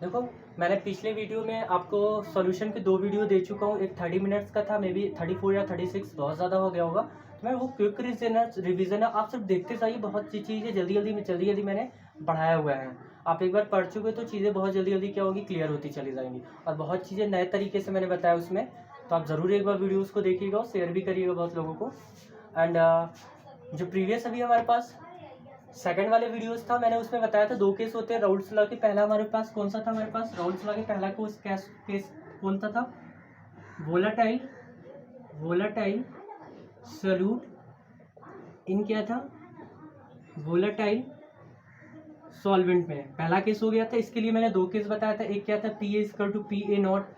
देखो, मैंने पिछले वीडियो में आपको सॉल्यूशन के 2 वीडियो दे चुका हूँ। एक 30 मिनट्स का था, मे बी 34 या 36 बहुत ज़्यादा हो गया होगा। तो मैं वो क्विक रिवीजन है, आप सिर्फ देखते जाइए। बहुत सी चीज़ें जल्दी-जल्दी मैंने बढ़ाया हुआ है। आप एक बार पढ़ चुके तो चीज़ें बहुत जल्दी-जल्दी क्या होगी, क्लियर होती चली जाएँगी। और बहुत चीज़ें नए तरीके से मैंने बताया उसमें, तो आप ज़रूर एक बार वीडियोज़ को देखिएगा और शेयर भी करिएगा बहुत लोगों को। एंड जो प्रीवियस अभी हमारे पास सेकंड वाले वीडियोस था, मैंने उसमें बताया था 2 केस होते हैं राउल्ट्स लॉ के। पहला हमारे पास कौन सा था, हमारे पास राउल्ट्स लॉ के पहला केस कौन सा था, वोलाटाइल वोलाटाइल सॉल्यूट इन क्या था, वोलाटाइल सॉल्वेंट में पहला केस हो गया था। इसके लिए मैंने 2 केस बताया था। एक क्या था, P A equal to P A naught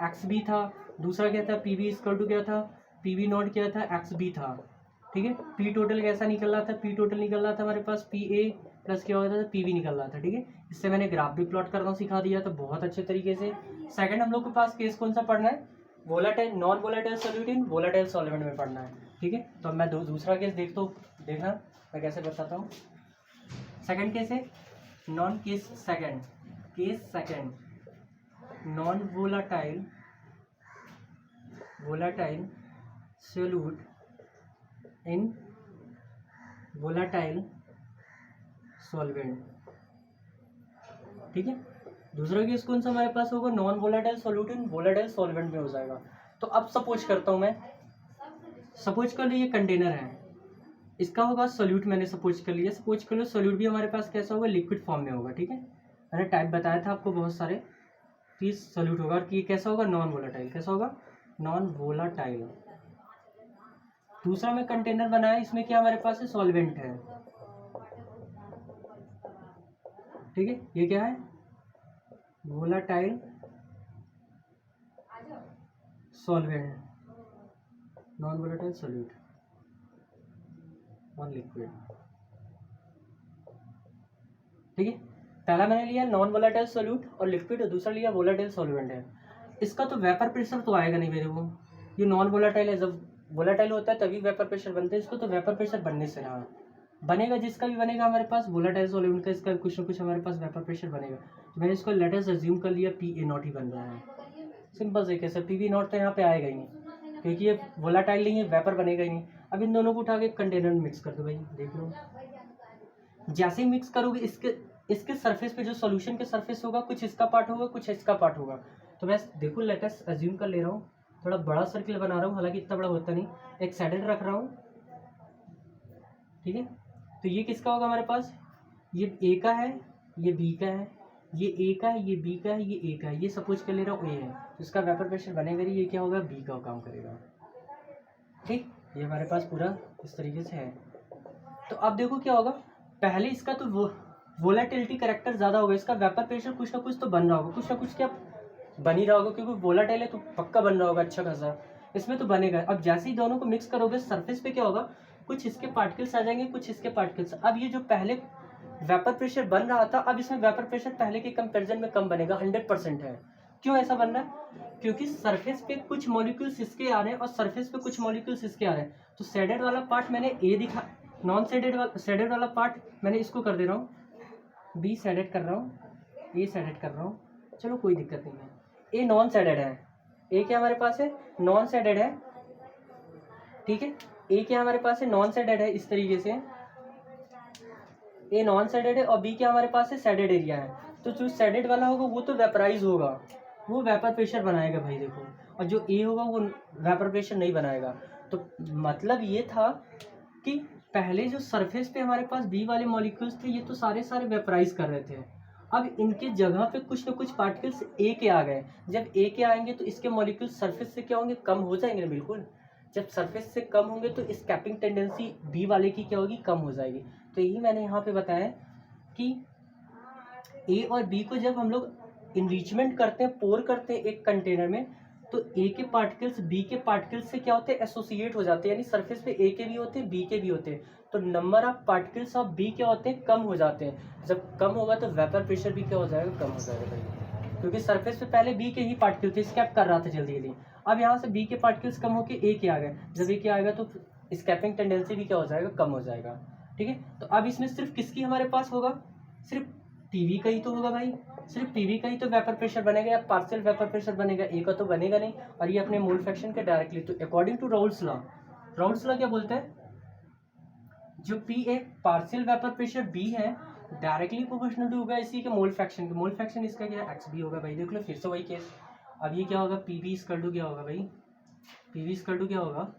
X B था। दूसरा क्या था, पी बी इक्वल टू क्या था, पी बी नॉट क्या था, एक्स बी था। ठीक है, पी टोटल कैसा निकल रहा था, पी टोटल निकल रहा था हमारे पास पी ए प्लस क्या होता था, पी बी निकल रहा था। ठीक है, इससे मैंने ग्राफ भी प्लॉट करना सिखा दिया था बहुत अच्छे तरीके से। सेकंड हम लोग के पास केस कौन सा पढ़ना है, volatile non volatile solute in volatile solvent में पढ़ना है। ठीक है, तो अब मैं दूसरा केस देखना मैं कैसे बताता हूँ। सेकंड केस है non case second non volatile solute in volatile solvent. ठीक है, दूसरा केस कौन सा हमारे पास होगा, non volatile solute in volatile solvent में हो जाएगा। तो अब सपोज करता हूँ मैं, सपोज कर लो ये कंटेनर है, इसका होगा सॉल्यूट। मैंने सपोज कर लिया, सपोज कर लो सॉल्यूट भी हमारे पास कैसा होगा, लिक्विड फॉर्म में होगा। ठीक है, मैंने टाइप बताया था आपको बहुत सारे, तो ये सॉल्यूट होगा। और ये कैसा होगा, नॉन वोलाटाइल। कैसा होगा, नॉन वोलाटाइल। दूसरा में कंटेनर बनाया, इसमें क्या हमारे पास है, सॉल्वेंट है। ठीक है, ये क्या है, volatile solvent, non volatile solute और लिक्विड। ठीक है, पहला मैंने लिया नॉन वोलाटाइल सॉल्यूट और लिक्विड, और दूसरा लिया वोलाटाइल सॉल्वेंट है। इसका तो वेपर प्रेशर तो आएगा नहीं मेरे को, ये नॉन वोलाटाइल है। जब वोलाटाइल होता है तभी वेपर प्रेशर बनते हैं, इसको तो वेपर प्रेशर बनने से रहा बनेगा। जिसका भी बनेगा हमारे पास वोलाटाइल सॉल्वेंट का, इसका कुछ ना कुछ हमारे पास वेपर प्रेशर बनेगा। तो मैंने इसको लेटेस्ट अज्यूम कर लिया, पी ए नॉट ही बन रहा है। सिंपल से कैसे, पी बी नॉट तो यहाँ पे आएगा ही नहीं, क्योंकि ये वोलाटाइल नहीं है, वेपर बनेगा ही नहीं। अब इन दोनों को उठा के कंटेनर में मिक्स कर दो भाई, देख लो। जैसे ही मिक्स करोगे, इसके सरफेस पे जो सॉल्यूशन के सरफेस होगा, कुछ इसका पार्ट होगा, कुछ इसका पार्ट होगा। तो मैं देखो लेटेस्ट अज्यूम कर ले रहा हूँ, थोड़ा बड़ा सर्किल बना रहा हूँ, हालांकि इतना बड़ा होता नहीं। एक साइडेड रख रहा हूँ। ठीक है, तो ये किसका होगा हमारे पास, ये ए का है, ये बी का है, ये ए का है, ये बी का है, ये ए का है। ये सपोज कर ले रहा हूँ ए है, तो इसका वेपर प्रेशर बनेगा नहीं, ये क्या होगा, बी का काम करेगा। ठीक, ये हमारे पास पूरा इस तरीके से है। तो अब देखो क्या होगा, पहले इसका तो वोलाटिलिटी करेक्टर ज़्यादा होगा, इसका वेपर प्रेशर कुछ ना कुछ तो बन रहा होगा, कुछ ना कुछ क्या बन ही रहा होगा, क्योंकि वोलाटाइल है तो पक्का बन रहा होगा अच्छा खासा, इसमें तो बनेगा। अब जैसे ही दोनों को मिक्स करोगे, सरफेस पे क्या होगा, कुछ इसके पार्टिकल्स आ जाएंगे, कुछ इसके पार्टिकल्स। अब ये जो पहले वेपर प्रेशर बन रहा था, अब इसमें वेपर प्रेशर पहले के कंपेरिजन में कम बनेगा, 100% है। क्यों ऐसा बन रहा है, क्योंकि सरफेस पे कुछ मॉलिक्यूल्स इसके आ रहे हैं और सरफेस पे कुछ मॉलिक्यूल्स इसके आ रहे हैं। तो शेडेड वाला पार्ट मैंने ए दिखा, नॉन शेडेड वाला पार्ट मैंने इसको कर दे रहा हूँ, बी शेडेड कर रहा हूँ, ए शेडेड कर रहा हूँ। चलो कोई दिक्कत नहीं है, ए नॉन शेडेड है, ए क्या हमारे पास है, नॉन शेडेड है। ठीक है, ए क्या हमारे पास है, नॉन शेडेड है। इस तरीके से ए नॉन शेडेड है और बी क्या हमारे पास है, शेडेड एरिया है। तो जो शेडेड वाला होगा वो तो वेपराइज होगा, वो वेपर प्रेशर बनाएगा भाई देखो, और जो ए होगा वो वेपर प्रेशर नहीं बनाएगा। तो मतलब ये था कि पहले जो सरफेस पे हमारे पास बी वाले मॉलिक्यूल्स थे, ये तो सारे वेपराइज कर रहे थे। अब इनके जगह पे कुछ ना कुछ पार्टिकल्स ए के आ गए। जब ए के आएंगे तो इसके मॉलिक्यूल्स सरफेस से क्या होंगे, कम हो जाएंगे। बिल्कुल, जब सरफेस से कम होंगे तो स्कैपिंग टेंडेंसी बी वाले की क्या होगी, कम हो जाएगी। तो यही मैंने यहाँ पे बताया कि ए और बी को जब हम लोग इनरिचमेंट करते हैं, पोर करते हैं एक कंटेनर में, तो ए के पार्टिकल्स बी के पार्टिकल्स से क्या होते हैं, एसोसिएट हो जाते हैं। यानी सरफेस पे ए के भी होते हैं, बी के भी होते हैं, तो number of particles of B क्या होते हैं, कम हो जाते हैं। जब कम होगा तो वेपर प्रेशर भी क्या हो जाएगा, कम हो जाएगा भाई, क्योंकि सरफेस पे पहले बी के ही पार्टिकल थे, स्कैप कर रहा था जल्दी जल्दी। अब यहाँ से बी के पार्टिकल्स कम होकर ए के आ गए, जब ए के आएगा तो स्कैपिंग टेंडेंसी भी क्या हो जाएगा, कम हो जाएगा। ठीक है, तो अब इसमें सिर्फ किसकी हमारे पास होगा, सिर्फ पीवी का ही तो होगा भाई, सिर्फ पीवी का ही तो वेपर प्रेशर बनेगा या पार्शियल वेपर प्रेशर बनेगा, ए का तो बनेगा नहीं। और ये अपने मोल फ्रैक्शन के डायरेक्टली, तो according to Raoult's law, Raoult's law क्या बोलते हैं, जो पी एक पार्शियल वेपर प्रेशर बी है डायरेक्टली प्रोपोर्शनल होगा इसी के मोल फ्रैक्शन के, मोल फ्रैक्शन इसका क्या है एक्स बी होगा भाई। देख लो फिर से वही केस, अब ये क्या होगा, पी वी इक्वल टू क्या होगा भाई, पी वी इक्वल टू क्या होगा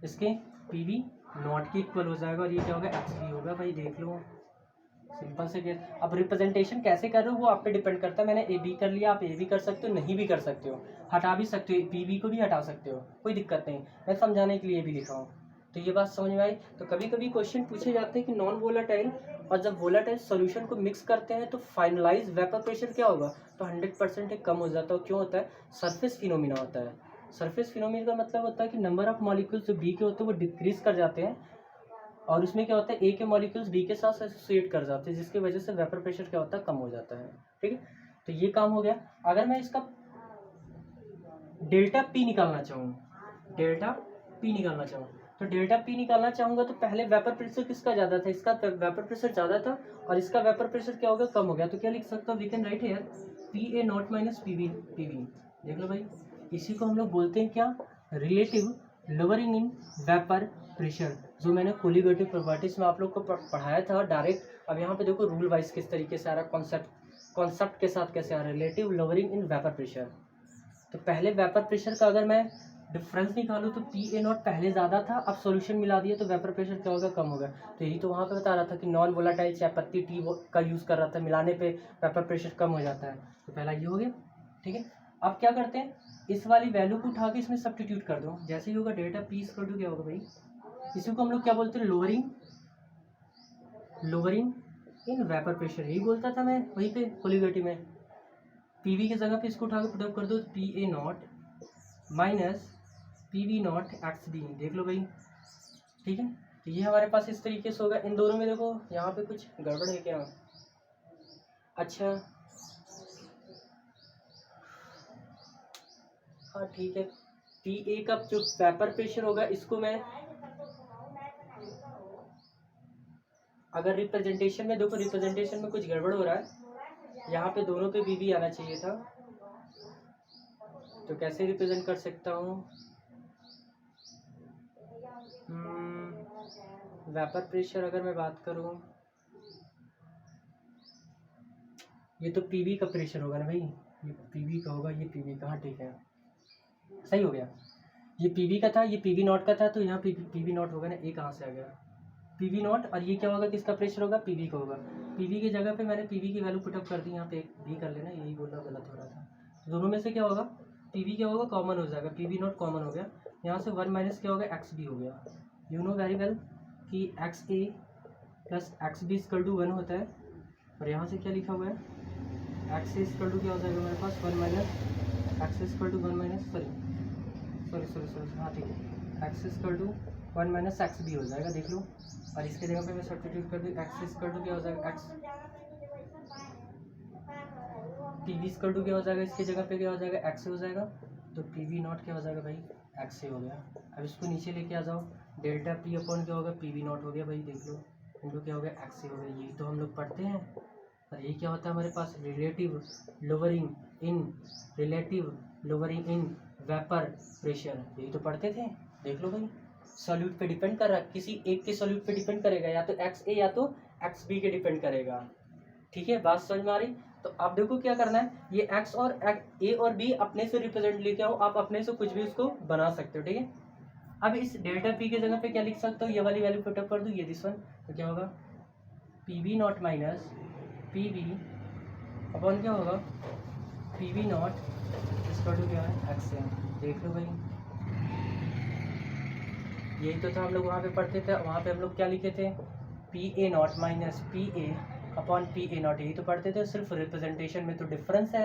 इसके, पी वी नॉट के इक्वल हो जाएगा, और ये क्या होगा एक्स बी होगा भाई। देख लो सिंपल से केस। अब रिप्रेजेंटेशन कैसे कर रहे हो वो आप पे डिपेंड करता है, मैंने ए बी कर लिया, आप ए भी कर सकते हो, नहीं भी कर सकते हो, हटा भी सकते हो, पी वी को भी हटा सकते हो, कोई दिक्कत नहीं, मैं समझाने के लिए भी लिखा हूँ। तो ये बात समझ में आई। तो कभी कभी क्वेश्चन पूछे जाते हैं कि नॉन वोलाटाइल और जब वोलाटाइल सॉल्यूशन को मिक्स करते हैं तो फाइनलाइज वेपर प्रेशर क्या होगा, तो 100% कम हो जाता है। क्यों होता है, सरफेस फिनोमिना होता है। सरफेस फिनोमिना का मतलब होता है कि नंबर ऑफ मॉलिक्यूल्स जो बी के होते हैं वो डिक्रीज कर जाते हैं, और उसमें क्या होता है ए के मॉलिक्यूल्स बी के साथ एसोसिएट कर जाते हैं, जिसकी वजह से वेपर प्रेशर क्या होता है, कम हो जाता है। ठीक है, तो ये काम हो गया। अगर मैं इसका डेल्टा पी निकालना चाहूँ, डेल्टा पी निकालना चाहूँ, तो डेल्टा पी निकालना चाहूँगा तो पहले वेपर प्रेशर किसका ज़्यादा था, इसका वेपर प्रेशर ज़्यादा था, और इसका वेपर प्रेशर क्या होगा, कम हो गया। तो क्या लिख सकता हूँ, we can write here P A naught minus P V, P V. देख लो भाई, इसी को हम लोग बोलते हैं क्या, relative lowering in vapour pressure, जो मैंने कोलिगेटिव प्रॉपर्टीज में आप लोग को पढ़ाया था डायरेक्ट। अब यहाँ पे देखो रूल वाइज किस तरीके से आ रहा है, कॉन्सेप्ट के साथ कैसे आ रहा है, relative lowering in vapour pressure. तो पहले वेपर प्रेशर का अगर मैं डिफरेंस निकालूँ तो पी ए नॉट पहले ज़्यादा था, अब सॉल्यूशन मिला दिया तो वेपर प्रेशर क्या होगा, कम होगा। तो यही तो वहाँ पे बता रहा था कि नॉन वोलाटाइल चाय पत्ती टी का यूज़ कर रहा था, मिलाने पे वेपर प्रेशर कम हो जाता है। तो पहला ये हो गया। ठीक है, अब क्या करते हैं, इस वाली वैल्यू को उठा के इसमें सब्स्टिट्यूट कर दो, जैसे ही होगा डेल्टा पी इक्वल टू क्या होगा भाई, इसी को हम लोग क्या बोलते हैं, लोअरिंग इन वेपर प्रेशर, यही बोलता था मैं वहीं पे कोलिगेटिव में। पी वी की जगह पे इसको उठा के पुटअप कर दो, P A naught minus P V naught X B. देख लो भाई, ठीक है, तो ये हमारे पास इस तरीके से होगा। इन दोनों में देखो यहाँ पे कुछ गड़बड़ है क्या, अच्छा हाँ ठीक है, पी ए का जो वेपर प्रेशर होगा इसको मैं अगर रिप्रेजेंटेशन में देखो, रिप्रेजेंटेशन में कुछ गड़बड़ हो रहा है, यहाँ पे दोनों पे भी आना चाहिए था, तो कैसे रिप्रेजेंट कर सकता हूँ, वेपर प्रेशर अगर मैं बात करूँ, ये तो पीवी का प्रेशर होगा ना भाई, ये पीवी का होगा, ये पीवी का, हाँ ठीक है सही हो गया, ये पीवी का था, ये पीवी नॉट का था, तो यहाँ पीवी नॉट होगा ना, ए कहाँ से आ गया, पीवी नॉट, और ये क्या होगा, किसका प्रेशर होगा, पीवी का होगा। पीवी की जगह पे मैंने पीवी की वैल्यू पुटअप कर दी, यहाँ पे एक भी कर लेना, यही बोलना गलत हो रहा था। तो दोनों में से क्या होगा, पीवी क्या होगा, कॉमन हो जाएगा, पीवी नॉट कॉमन हो गया, यहाँ से 1 माइनस क्या होगा, एक्स बी हो गया। यू नो वेरी वेल कि X A plus X B equal to 1 होता है, और यहाँ से क्या लिखा हुआ है, एक्स ए इक्वल टू क्या हो जाएगा मेरे पास, 1 minus X equal to 1 minus sorry हाँ ठीक है, X equal to 1 minus X B हो जाएगा। देख लो, और इसके जगह पे मैं सब्स्टिट्यूट कर दूँ, एक्स इक्वल टू क्या हो जाएगा, X P V equal to क्या हो जाएगा, इसकी जगह पे क्या हो जाएगा, एक्स हो जाएगा, तो पी वी नॉट क्या हो जाएगा भाई, एक्स हो गया। अब इसको नीचे लेके आ जाओ, डेल्टा पी अपॉन क्या होगा, पी वी नॉट हो गया भाई, देख लो इनको क्या हो गया, एक्स हो गया, यही तो हम लोग पढ़ते हैं। और ये क्या होता है हमारे पास, relative lowering in vapour pressure, यही तो पढ़ते थे। देख लो भाई, सॉल्यूट पे डिपेंड कर रहा है, किसी एक के सॉल्यूट पे डिपेंड करेगा, या तो एक्स ए या तो एक्स बी के डिपेंड करेगा। ठीक है, बात समझ में आ रही। तो आप देखो क्या करना है, ये एक्स और ए और बी अपने से रिप्रेजेंट लेके आओ, आप अपने से कुछ भी उसको बना सकते हो। ठीक है, अब इस डेल्टा पी के जगह पे क्या लिख सकते हो, ये वाली वैल्यू पुटअप कर दूँ, ये दिस वन, तो क्या होगा, P V not minus P we upon क्या होगा, पी वी नॉट इसका टू क्या है, एक्स एम। देख लो भाई, यही तो था हम लोग वहाँ पे पढ़ते थे, वहाँ पे हम लोग क्या लिखे थे, P A naught minus P A upon P A not, यही तो पढ़ते थे, सिर्फ रिप्रेजेंटेशन में तो डिफरेंस है,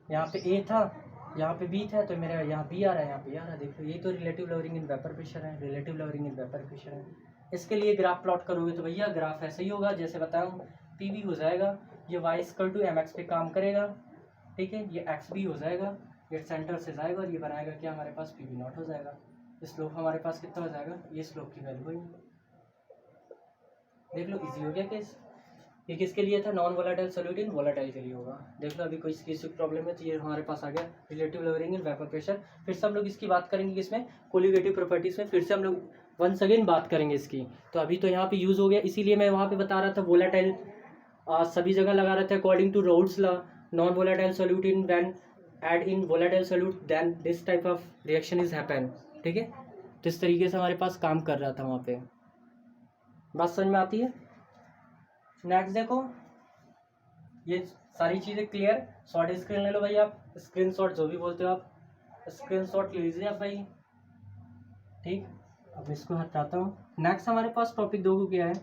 यहाँ पे ए था यहाँ पे बी था, तो मेरा यहाँ बी आ रहा है, यहाँ पे आ रहा है। देख लो, ये तो relative lowering in vapour pressure है, relative lowering in vapour pressure है। इसके लिए ग्राफ प्लॉट करोगे तो भैया ग्राफ ऐसे ही होगा जैसे बताऊँ, पी वी हो जाएगा, ये Y equal to M X पे काम करेगा, ठीक है, ये एक्स बी हो जाएगा, ये सेंटर से जाएगा और ये बनाएगा क्या, हमारे पास पी वी नॉट हो जाएगा। स्लोप हमारे पास कितना हो जाएगा, ये स्लोप की वैल्यू है। देख लो, इजी हो गया केस, ये किसके लिए था, नॉन वोलेटाइल सॉल्यूट इन वोलेटाइल के लिए होगा। देख लो अभी कोई किसी प्रॉब्लम है तो ये हमारे पास आ गया relative levelling in vapour pressure. फिर से हम लोग इसकी बात करेंगे किसमें, कोलिगेटिव प्रॉपर्टीज में, फिर से हम लोग वंस अगेन बात करेंगे इसकी। तो अभी तो यहाँ पे यूज़ हो गया, इसीलिए मैं वहाँ पे बता रहा था वोलेटाइल सभी जगह लगा रहे थे according to Raoult's law, non volatile solute in when add in volatile solute then this type of reaction is happen. ठीक है, तो इस तरीके से हमारे पास काम कर रहा था वहाँ पे। बात समझ में आती है। नेक्स्ट देखो, ये सारी चीज़ें क्लियर। शॉर्ट स्क्रीन ले लो भाई, आप स्क्रीन शॉट जो भी बोलते हो आप, स्क्रीन शॉट ले लीजिए आप भाई। ठीक, अब इसको हटाता हूँ। नेक्स्ट हमारे पास टॉपिक 2 को क्या है,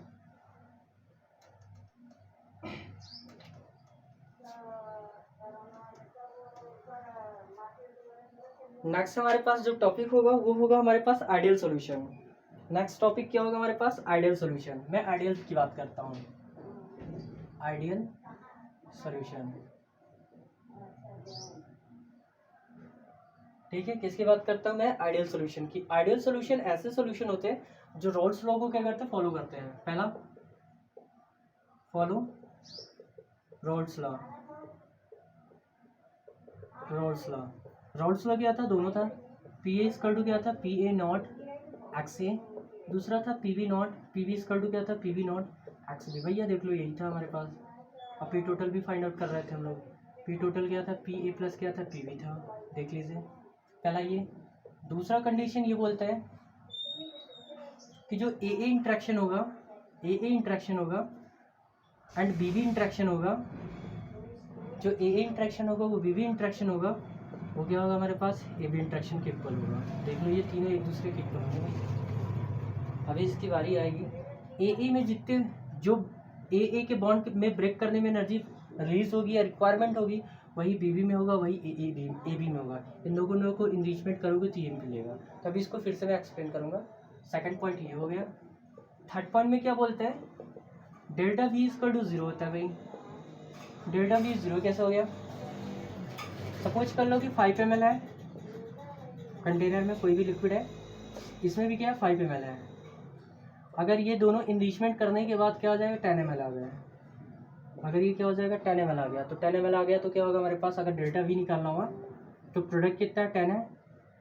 नेक्स्ट हमारे पास जो टॉपिक होगा वो होगा हमारे पास आइडियल सॉल्यूशन। नेक्स्ट टॉपिक क्या होगा हमारे पास, आइडियल सॉल्यूशन। मैं आइडियल की बात करता हूँ, आइडियल सॉल्यूशन। ठीक है, किसकी बात करता हूँ मैं, आइडियल सॉल्यूशन की। आइडियल सॉल्यूशन ऐसे सॉल्यूशन होते हैं जो रोल्स लॉ को क्या करते हैं, फॉलो करते हैं। पहला, follow roles law. Roles law, roles law क्या था, दोनों था। पी ए इक्वल टू क्या था, P A naught X A, दूसरा था P V naught, P V equal to क्या था, P V naught X B. भैया देख लो यही था हमारे पास। अब पी टोटल भी फाइंड आउट कर रहे थे हम लोग। पी टोटल क्या था, पी ए प्लस क्या था, पी वी था। देख लीजिए पहला ये। दूसरा कंडीशन ये बोलता है कि जो ए इंट्रैक्शन होगा, ए इंट्रैक्शन होगा एंड बी बी इंट्रैक्शन होगा, जो ए इंट्रैक्शन होगा वो बी बी इंट्रैक्शन होगा, वो क्या होगा हमारे पास, ए बी इंट्रैक्शन के इक्वल होगा। देख लो ये तीनों एक दूसरे के इक्वल होंगे। अभी इसकी बारी आएगी, ए में जितने जो ए के बॉन्ड में ब्रेक करने में एनर्जी रिलीज होगी या रिक्वायरमेंट होगी, वही बी में होगा, वही ए बी में होगा। इन दोनों को इंरिचमेंट करोगे तो ये मिलेगा। तो अभी इसको फिर से मैं एक्सप्लेन करूँगा। सेकंड पॉइंट ये हो गया। थर्ड पॉइंट में क्या बोलते हैं, डेल्टा वी इक्वल टू 0 होता है भाई। डेल्टा वी 0 कैसे हो गया, सपोज कर लो कि 5 ml है कंटेनर में, कोई भी लिक्विड है, इसमें भी क्या है 5 ml है। अगर ये दोनों इनरिचमेंट करने के बाद क्या हो जाएगा, 10 ml आ गया। अगर ये क्या हो जाएगा, 10 ml आ गया, तो 10 ml आ गया तो क्या होगा हमारे पास, अगर डेल्टा वी निकालना होगा तो प्रोडक्ट कितना है, 10 है,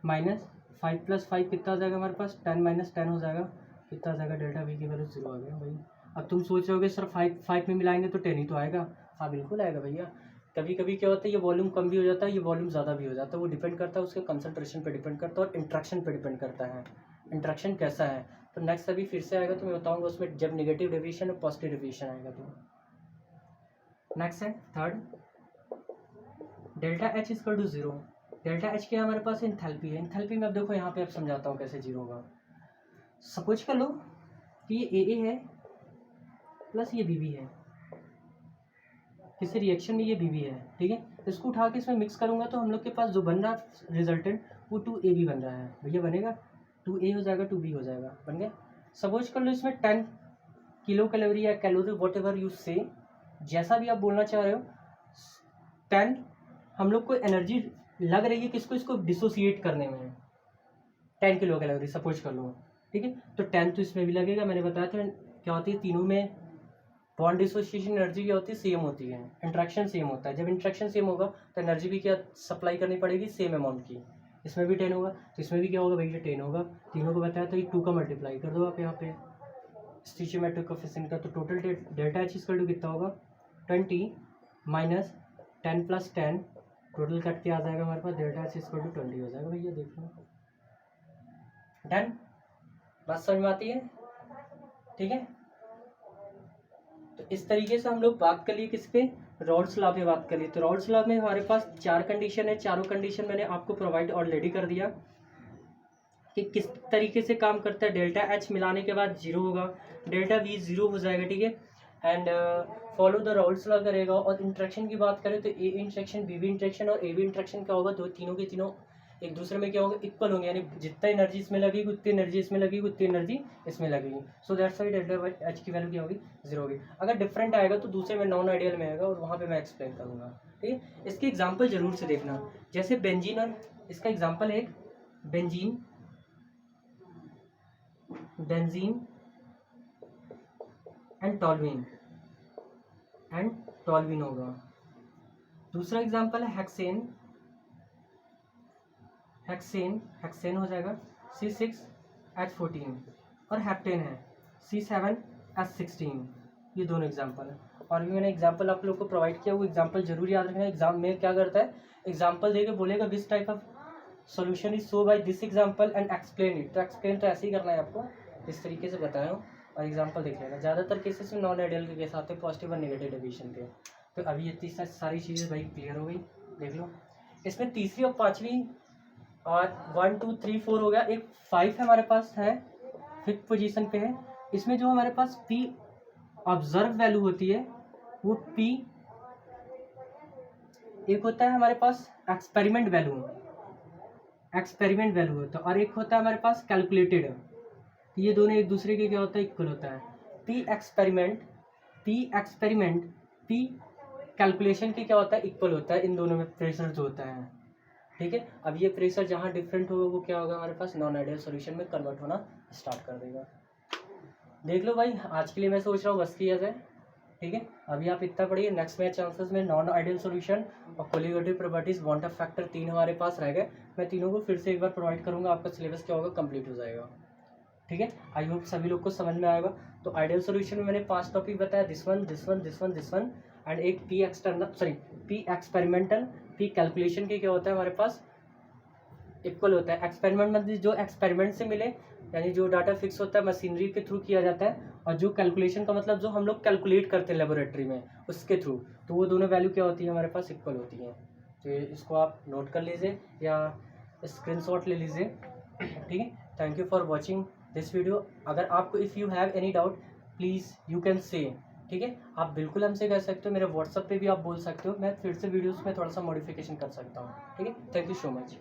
माइनस 5 + 5 कितना आ जाएगा हमारे पास, 10 - 10 हो जाएगा। कितना आ जाएगा, डेल्टा वी की वैल्यू 0 आ गया भाई। अब तुम सोच रहे होगे सर 5 में मिलाएंगे तो 10 ही तो आएगा। हाँ बिल्कुल आएगा भैया। कभी कभी क्या होता है, ये वॉल्यूम कम भी हो जाता है, ये वॉल्यूम ज़्यादा भी हो जाता है। वो डिपेंड करता है उसके कंसंट्रेशन पे डिपेंड करता है और इंट्रैक्शन पे डिपेंड करता है, इंट्रैक्शन कैसा है। तो नेक्स्ट अभी फिर से आएगा तो मैं बताऊंगा उसमें, जब नेगेटिव डेविएशन और पॉजिटिव डेविएशन आएगा तो। नेक्स्ट है third, delta H equal to 0। Delta H क्या हमारे पास, इंथैल्पी है। इंथैल्पी में अब देखो यहाँ पे अब समझाता हूँ कैसे 0 होगा। सपोज कर लो कि ये ए है प्लस ये बी है, किसी रिएक्शन में ये बी है। ठीक है, इसको उठा के इसमें मिक्स करूँगा तो हम लोग के पास जो बन रहा रिजल्टेंट वो 2AB बन रहा है। भैया बनेगा 2A हो जाएगा, 2B हो जाएगा, बन गया। सपोज कर लो इसमें 10 किलो कैलोरी या कैलोरी वॉट एवर यू से, जैसा भी आप बोलना चाह रहे हो, 10 हम लोग को एनर्जी लग रही है किसको, इसको डिसोसिएट करने में, 10 किलो कैलोरी सपोज कर लो। ठीक है, तो 10 तो इसमें भी लगेगा। मैंने बताया था क्या होती है, तीनों में बॉन्ड डिसोसिएशन एनर्जी क्या होती है, सेम होती है, इंट्रैक्शन सेम होता है। जब इंट्रैक्शन सेम होगा तो एनर्जी भी क्या सप्लाई करनी पड़ेगी, सेम अमाउंट की। इसमें भी 10 होगा तो इसमें भी क्या होगा भैया, 10 होगा। तीनों को बताया तो ये 2 का मल्टीप्लाई कर दो आप यहाँ पे स्टिचियोमेट्रिक कोएफिशिएंट का, तो total delta H equal to कितना होगा, 20 माइनस 10 + 10, टोटल कट के आ जाएगा हमारे पास, डेल्टा एच इक्वल टू 20 हो जाएगा। भैया देख लो, डन। बात समझ में आती है। ठीक है, तो इस तरीके से हम लोग बात कर लिए किस पे, रॉल्स लॉ पे बात कर ली। तो रॉल्स लॉ में हमारे पास 4 कंडीशन है, चारों कंडीशन मैंने आपको प्रोवाइड ऑलरेडी कर दिया कि किस तरीके से काम करता है। डेल्टा एच मिलाने के बाद 0 होगा, डेल्टा वी 0 हो जाएगा। ठीक है, and follow the Rawls law करेगा। और इंट्रैक्शन की बात करें तो ए इंट्रैक्शन, बी इंट्रैक्शन और ए बी इंट्रैक्शन क्या होगा, दो तीनों के तीनों एक दूसरे में क्या होगा, इक्वल होंगे। यानी जितना एनर्जी इसमें लगेगी उतनी एनर्जी इसमें लगेगी, उतनी एनर्जी इसमें लगेगी। So that's why delta H की वैल्यू क्या होगी, 0 होगी। अगर डिफरेंट आएगा तो दूसरे में नॉन आइडियल में आएगा और वहाँ पे मैं एक्सप्लेन करूँगा। ठीक है, इसकी एग्जाम्पल जरूर से देखना, जैसे बेंजीन, और इसका एग्जाम्पल है benzene, benzene and toluene. And toluene होगा। दूसरा एग्जांपल है हेक्सेन, हेक्सेन हेक्सेन हो जाएगा C6H14, और हेप्टेन है C7H16। ये दोनों एग्जांपल है। और भी मैंने एग्जांपल आप लोग को प्रोवाइड किया, वो एग्जांपल जरूर याद रखना। एग्जाम में क्या करता है, एग्जांपल दे के बोलेगा this type of solution is so by this example and explain it. तो एक्सप्लेन तो ऐसे ही करना है आपको, इस तरीके से बताया हूँ, और एग्जांपल देख लेना। ज़्यादातर केसेस में नॉन आइडियल के केस आते हैं, पॉजिटिव और नेगेटिव डेविएशन के। तो अभी ये तीसरा सारी चीज़ें भाई क्लियर हो गई, देख लो। इसमें तीसरी और पाँचवीं और 1 2 3 4 हो गया, एक 5 हमारे पास है, 5th पोजीशन पे है। इसमें जो हमारे पास P ऑब्जर्व वैल्यू होती है वो P, एक होता है हमारे पास एक्सपेरिमेंट वैल्यू, एक्सपेरिमेंट वैल्यू होता है, और एक होता है हमारे पास कैलकुलेटेड। ये दोनों एक दूसरे के क्या होता है, इक्वल होता है। P एक्सपेरिमेंट P कैलकुलेशन के क्या होता है, इक्वल होता है। इन दोनों में प्रेशर जो होता है, ठीक है। अब ये प्रेशर जहाँ डिफरेंट होगा वो क्या होगा, हमारे पास नॉन आइडियल सॉल्यूशन में कन्वर्ट होना स्टार्ट कर देगा। देख लो भाई, आज के लिए मैं सोच रहा हूँ बस किया जाए, ठीक है। अभी आप इतना पढ़िए, नेक्स्ट मैच चांसेस में नॉन आइडियल सॉल्यूशन और colligative properties, bond of factor, 3 हमारे पास रह गए। मैं तीनों को फिर से एक बार प्रोवाइड करूँगा, आपका सिलेबस क्या होगा, कंप्लीट हो जाएगा, ठीक है। आई होप सभी लोग को समझ में आएगा। तो आइडियल सॉल्यूशन में मैंने 5 टॉपिक बताया, दिस वन एंड एक P एक्सपेरिमेंटल, P कैलकुलेशन के क्या होता है हमारे पास, इक्वल होता है। एक्सपेरिमेंट मतलब जो एक्सपेरिमेंट से मिले, यानी जो डाटा फिक्स होता है मशीनरी के थ्रू किया जाता है, और जो कैलकुलेशन का मतलब जो हम लोग कैलकुलेट करते हैं लेबोरेटरी में उसके थ्रू, तो वो दोनों वैल्यू क्या होती है हमारे पास, इक्वल होती हैं। तो इसको आप नोट कर लीजिए या स्क्रीनशॉट ले लीजिए, ठीक है। Thank you for watching this video. अगर आपको if you have any doubt please you can say, ठीक है। आप बिल्कुल हमसे कह सकते हो, मेरे व्हाट्सएप पे भी आप बोल सकते हो, मैं फिर से वीडियोस में थोड़ा सा मॉडिफिकेशन कर सकता हूँ, ठीक है। Thank you so much.